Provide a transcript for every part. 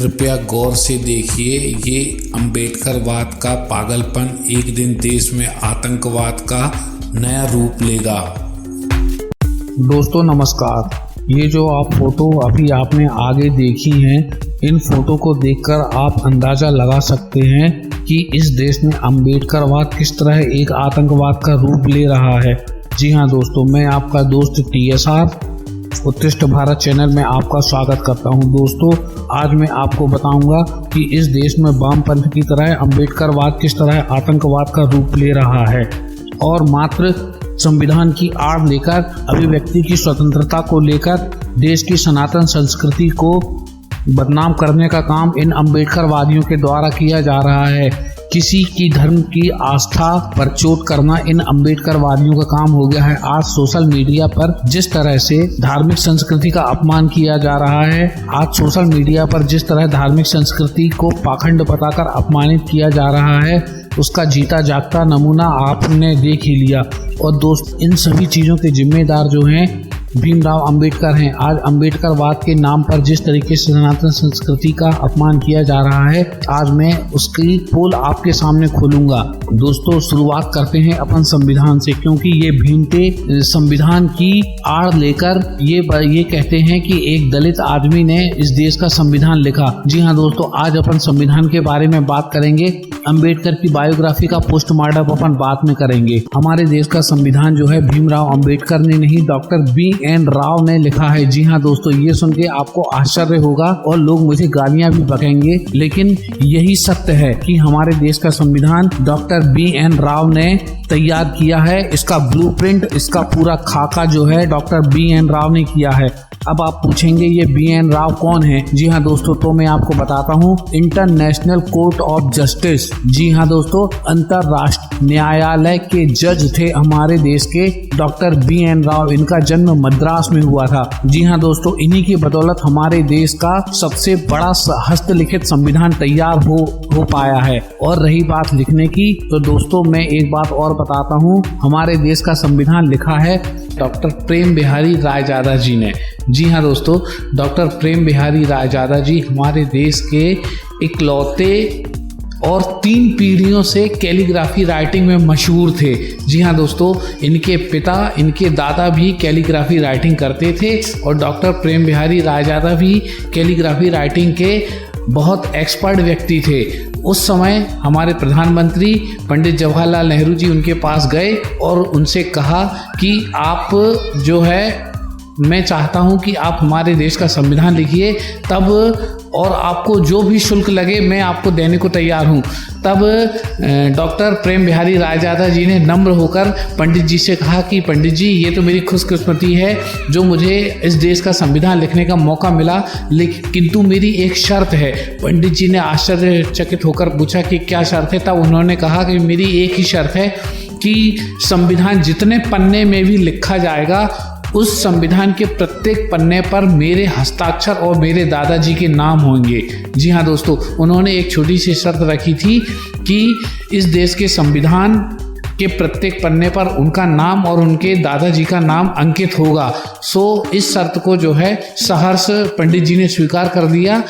कृपया गौर से देखिए, ये अम्बेडकरवाद का पागलपन एक दिन देश में आतंकवाद का नया रूप लेगा। दोस्तों नमस्कार। ये जो आप फोटो अभी आपने आगे देखी हैं, इन फोटो को देखकर आप अंदाजा लगा सकते हैं कि इस देश में अम्बेडकरवाद किस तरह एक आतंकवाद का रूप ले रहा है। जी हाँ दोस्तों, मैं आपका दोस्त TSR उत्कृष्ट भारत चैनल में आपका स्वागत करता हूं। दोस्तों आज मैं आपको बताऊंगा कि इस देश में वामपंथ की तरह अम्बेडकरवाद किस तरह आतंकवाद का रूप ले रहा है और मात्र संविधान की आड़ लेकर अभिव्यक्ति की स्वतंत्रता को लेकर देश की सनातन संस्कृति को बदनाम करने का काम इन अम्बेडकरवादियों के द्वारा किया जा रहा है। किसी की धर्म की आस्था पर चोट करना इन अम्बेडकरवादियों का काम हो गया है। आज सोशल मीडिया पर जिस तरह से धार्मिक संस्कृति का अपमान किया जा रहा है, आज सोशल मीडिया पर जिस तरह धार्मिक संस्कृति को पाखंड बताकर अपमानित किया जा रहा है, उसका जीता जागता नमूना आपने देख ही लिया। और दोस्त इन सभी चीज़ों के जिम्मेदार जो हैं भीमराव अंबेडकर हैं। आज अंबेडकरवाद के नाम पर जिस तरीके से सनातन संस्कृति का अपमान किया जा रहा है, आज मैं उसकी पोल आपके सामने खोलूंगा। दोस्तों शुरुआत करते हैं अपन संविधान से, क्योंकि ये भीमते संविधान की आड़ लेकर ये कहते हैं कि एक दलित आदमी ने इस देश का संविधान लिखा। जी हाँ दोस्तों, आज अपन संविधान के बारे में बात करेंगे। अंबेडकर की बायोग्राफी का पोस्टमार्टम अपन बाद में करेंगे। हमारे देश का संविधान जो है भीमराव अंबेडकर ने नहीं, डॉक्टर BN राव ने लिखा है। जी हाँ दोस्तों, ये सुन के आपको आश्चर्य होगा और लोग मुझे गालियां भी बकेंगे, लेकिन यही सत्य है कि हमारे देश का संविधान डॉक्टर BN राव ने तैयार किया है। इसका ब्लूप्रिंट, इसका पूरा खाका जो है डॉक्टर BN राव ने किया है। अब आप पूछेंगे ये BN राव कौन है? जी हाँ दोस्तों, तो मैं आपको बताता हूँ। इंटरनेशनल कोर्ट ऑफ जस्टिस, जी हाँ दोस्तों, अंतरराष्ट्रीय न्यायालय के जज थे हमारे देश के डॉक्टर BN राव। इनका जन्म मद्रास में हुआ था। जी हाँ दोस्तों, इन्हीं की बदौलत हमारे देश का सबसे बड़ा हस्तलिखित संविधान तैयार हो पाया है। और रही बात लिखने की, तो दोस्तों मैं एक बात और बताता हूँ। हमारे देश का संविधान लिखा है डॉक्टर प्रेम बिहारी रायजादा जी ने। जी हाँ दोस्तों, डॉक्टर प्रेम बिहारी रायजादा जी हमारे देश के इकलौते और 3 पीढ़ियों से कैलीग्राफी राइटिंग में मशहूर थे। जी हाँ दोस्तों, इनके पिता, इनके दादा भी कैलीग्राफी राइटिंग करते थे और डॉक्टर प्रेम बिहारी रायजादा भी कैलीग्राफी राइटिंग के बहुत एक्सपर्ट व्यक्ति थे। उस समय हमारे प्रधानमंत्री पंडित जवाहरलाल नेहरू जी उनके पास गए और उनसे कहा कि आप जो है, मैं चाहता हूं कि आप हमारे देश का संविधान लिखिए, तब और आपको जो भी शुल्क लगे मैं आपको देने को तैयार हूं। तब डॉक्टर प्रेम बिहारी रायजादा जी ने नम्र होकर पंडित जी से कहा कि पंडित जी, ये तो मेरी खुशकिस्मती है जो मुझे इस देश का संविधान लिखने का मौका मिला, लेकिन किंतु मेरी एक शर्त है। पंडित जी ने आश्चर्यचकित होकर पूछा कि क्या शर्त है? तब उन्होंने कहा कि मेरी एक ही शर्त है कि संविधान जितने पन्ने में भी लिखा जाएगा, उस संविधान के प्रत्येक पन्ने पर मेरे हस्ताक्षर और मेरे दादाजी के नाम होंगे। जी हाँ दोस्तों, उन्होंने एक छोटी सी शर्त रखी थी कि इस देश के संविधान के प्रत्येक पन्ने पर उनका नाम और उनके दादाजी का नाम अंकित होगा। सो इस शर्त को जो है सहर्ष पंडित जी ने स्वीकार कर लिया।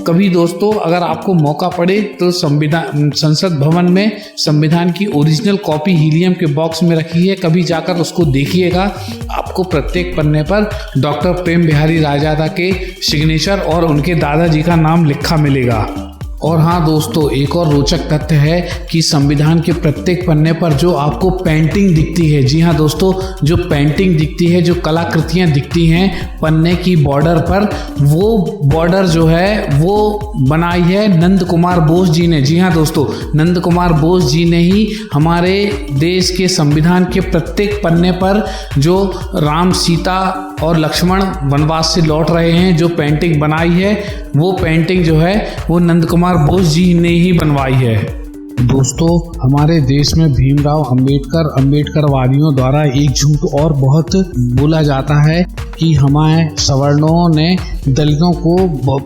कभी दोस्तों अगर आपको मौका पड़े तो संसद भवन में संविधान की ओरिजिनल कॉपी हीलियम के बॉक्स में रखी है, कभी जाकर उसको देखिएगा। आपको प्रत्येक पन्ने पर डॉक्टर प्रेम बिहारी रायजादा के सिग्नेचर और उनके दादाजी का नाम लिखा मिलेगा। और हाँ दोस्तों, एक और रोचक तथ्य है कि संविधान के प्रत्येक पन्ने पर जो आपको पेंटिंग दिखती है, जी हाँ दोस्तों, जो पेंटिंग दिखती है, जो कलाकृतियाँ दिखती हैं पन्ने की बॉर्डर पर, वो बॉर्डर जो है वो बनाई है नंद कुमार बोस जी ने। जी हाँ दोस्तों, नंद कुमार बोस जी ने ही हमारे देश के संविधान के प्रत्येक पन्ने पर जो राम, सीता और लक्ष्मण वनवास से लौट रहे हैं जो पेंटिंग बनाई है, वो पेंटिंग जो है वो नंद कुमार बोस जी ने ही बनवाई है। दोस्तों हमारे देश में भीमराव अंबेडकरवादियों द्वारा एक झूठ और बहुत बोला जाता है कि हमारे सवर्णों ने दलितों को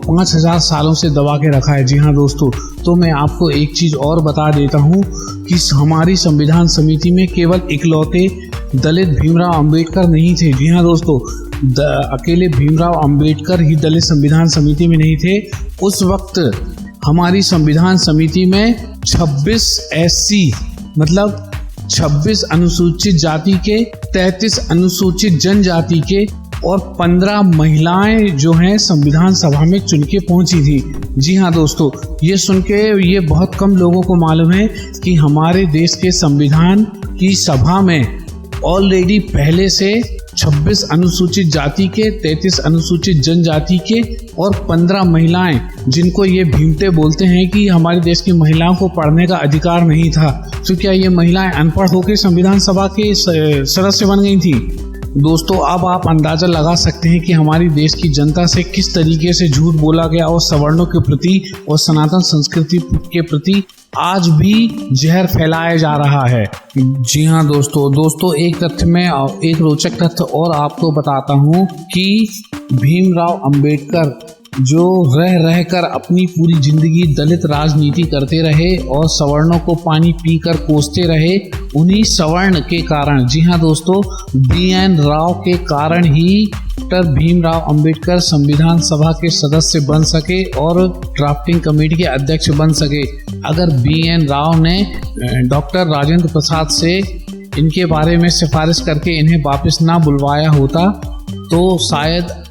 5000 सालों से दबा के रखा है। जी हाँ दोस्तों, तो मैं आपको एक चीज़ और बता देता हूँ कि हमारी संविधान समिति में केवल इकलौते दलित भीमराव अंबेडकर नहीं थे। जी हाँ दोस्तों, अकेले भीमराव अंबेडकर ही दलित संविधान समिति में नहीं थे। उस वक्त हमारी संविधान समिति में 26 SC मतलब 26 अनुसूचित जाति के, 33 अनुसूचित जनजाति के और 15 महिलाएं जो हैं संविधान सभा में चुन के पहुंची थी। जी हाँ दोस्तों, ये सुन के ये बहुत कम लोगों को मालूम है कि हमारे देश के संविधान की सभा में ऑलरेडी पहले से 26 अनुसूचित जाति के, 33 अनुसूचित जनजाति के और 15 महिलाएं, जिनको ये भीमते बोलते हैं कि हमारे देश की महिलाओं को पढ़ने का अधिकार नहीं था, तो क्या ये महिलाएं अनपढ़ होकर संविधान सभा के सदस्य बन गई थी? दोस्तों, अब आप अंदाजा लगा सकते हैं कि हमारी देश की जनता से किस तरीके से झूठ बोला गया और सवर्णों के प्रति और सनातन संस्कृति के प्रति आज भी जहर फैलाया जा रहा है। जी हाँ दोस्तों, एक तथ्य में एक रोचक तथ्य और आपको बताता हूँ कि भीमराव अंबेडकर जो रह कर अपनी पूरी जिंदगी दलित राजनीति करते रहे और सवर्णों को पानी पीकर कोसते रहे, उन्हीं सवर्ण के कारण, जी हाँ दोस्तों, BN राव के कारण ही डॉक्टर भीमराव अंबेडकर संविधान सभा के सदस्य बन सके और ड्राफ्टिंग कमेटी के अध्यक्ष बन सके। अगर BN राव ने डॉक्टर राजेंद्र प्रसाद से इनके बारे में सिफारिश करके इन्हें वापस ना बुलवाया होता तो शायद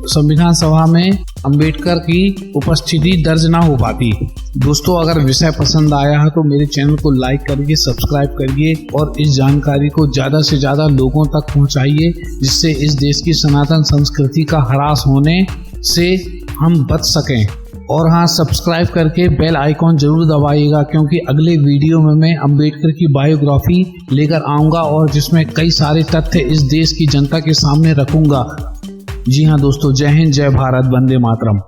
संविधान सभा में अंबेडकर की उपस्थिति दर्ज ना हो पाती। दोस्तों, अगर विषय पसंद आया है तो मेरे चैनल को लाइक करिए, सब्सक्राइब करिए और इस जानकारी को ज़्यादा से ज़्यादा लोगों तक पहुंचाइए, जिससे इस देश की सनातन संस्कृति का ह्रास होने से हम बच सकें। और हाँ, सब्सक्राइब करके बेल आइकॉन जरूर दबाइएगा, क्योंकि अगले वीडियो में मैं अंबेडकर की बायोग्राफी लेकर आऊँगा और जिसमें कई सारे तथ्य इस देश की जनता के सामने रखूँगा। जी हाँ दोस्तों, जय हिंद, जय भारत, वंदे मातरम।